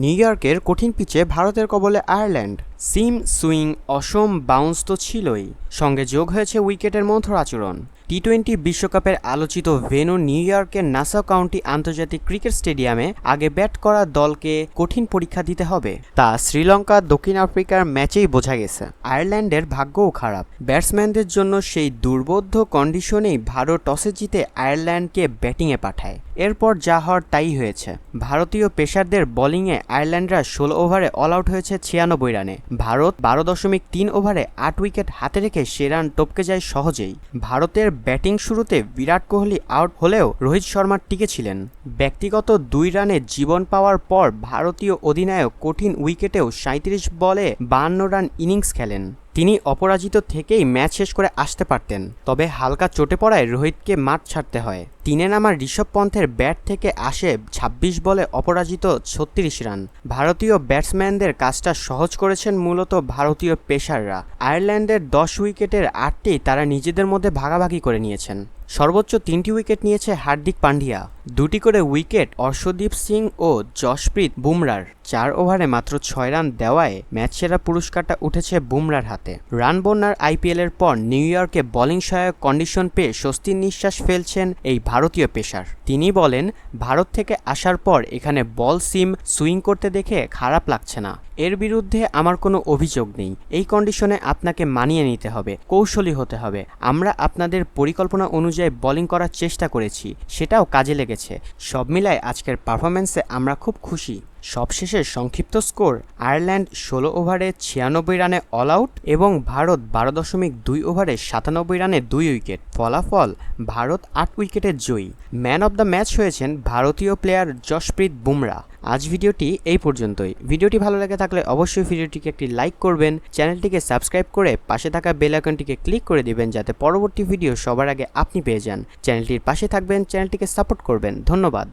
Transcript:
New ইয়র্কের কঠিন পিচে ভারতের কবলে আয়ারল্যান্ড। সিম সুইং অসম বাউন্স তো ছিলই, সঙ্গে যোগ হয়েছে উইকেটের মন্থর আচরণ। টি-20 বিশ্বকাপের আলোচিত ভেন্যু নিউ ইয়র্কের নাসাউ কাউন্টি আন্তর্জাতিক ক্রিকেট স্টেডিয়ামে আগে ব্যাট করা দলকে কঠিন পরীক্ষা দিতে হবে, তা শ্রীলঙ্কা দক্ষিণ আফ্রিকার ম্যাচেই বোঝা গেছে। আয়ারল্যান্ডের ভাগ্যও খারাপ। ব্যাটসম্যানদের জন্য সেই দুর্বোধ্য কন্ডিশনেই ভারত টসে জিতে আয়ারল্যান্ডকে ব্যাটিংয়ে পাঠায়। এরপর যা হওয়ার তাই হয়েছে। ভারতীয় পেসারদের বোলিংয়ে আয়ারল্যান্ডরা 16 ওভারে অল আউট হয়েছে 96 রানে। ভারত 12.3 ওভারে 8 উইকেট হাতে রেখে সে রান টপকে যায় সহজেই। ভারতের ব্যাটিং শুরুতে বিরাট কোহলি আউট হলেও রোহিত শর্মা টিকে ছিলেন। ব্যক্তিগত 2 রানে জীবন পাওয়ার পর ভারতীয় অধিনায়ক কঠিন উইকেটেও 37 বলে 52 রান ইনিংস খেলেন। তিনি অপরাজিত থেকেই ম্যাচ শেষ করে আসতে পারতেন, তবে হালকা চোটে পড়ায় রোহিতকে মাঠ ছাড়তে হয়। 3 নামা ঋষভ পন্থের ব্যাট থেকে আসে 26 বলে অপরাজিত 36 রান। ভারতীয় ব্যাটসম্যানদের কাজটা সহজ করেছেন মূলত ভারতীয় পেসাররা। আয়ারল্যান্ডের 10 উইকেটের 8টি তারা নিজেদের মধ্যে ভাগাভাগি করে নিয়েছেন। সর্বোচ্চ 3টি উইকেট নিয়েছে হার্দিক পান্ডিয়া, 2টি করে উইকেট অর্শদীপ সিং ও জশপ্রীত বুমরার। 4 ওভারে মাত্র 6 রান দেওয়ায় ম্যাচ সেরা পুরস্কারটা উঠেছে বুমরার হাতে। রান বন্যার আইপিএলের পর নিউ ইয়র্কে বোলিং সহায়ক কন্ডিশন পেয়ে স্বস্তির নিঃশ্বাস ফেলছেন এই ভারতীয় পেসার। তিনি বলেন, ভারত থেকে আসার পর এখানে বল সিম সুইং করতে দেখে খারাপ লাগছে না। এর বিরুদ্ধে আমার কোনো অভিযোগ নেই। এই কন্ডিশনে আপনাকে মানিয়ে নিতে হবে, কৌশলী হতে হবে। আমরা আপনাদের পরিকল্পনা অনুযায়ী বোলিং করার চেষ্টা করেছি, সেটাও কাজে লেগেছে। সব মিলায় আজকের পারফরম্যান্সে আমরা খুব খুশি। সবশেষে সংক্ষিপ্ত স্কোর: আয়ারল্যান্ড 16 ওভারে 96 রানে অল আউট এবং ভারত 12.2 ওভারে 97 রানে 2 উইকেট। ফলাফল: ভারত 8 উইকেটে জয়ী। ম্যান অব দ্য ম্যাচ হয়েছেন ভারতীয় প্লেয়ার জশপ্রীত বুমরা। আজ ভিডিওটি এই পর্যন্তই। ভিডিওটি ভালো লেগে থাকলে অবশ্যই ভিডিওটিকে একটি লাইক করবেন, চ্যানেলটিকে সাবস্ক্রাইব করে পাশে থাকা বেল আইকনটিকে ক্লিক করে দিবেন যাতে পরবর্তী ভিডিও সবার আগে আপনি পেয়ে যান। চ্যানেলটির পাশে থাকবেন, চ্যানেলটিকে সাপোর্ট করবেন। ধন্যবাদ।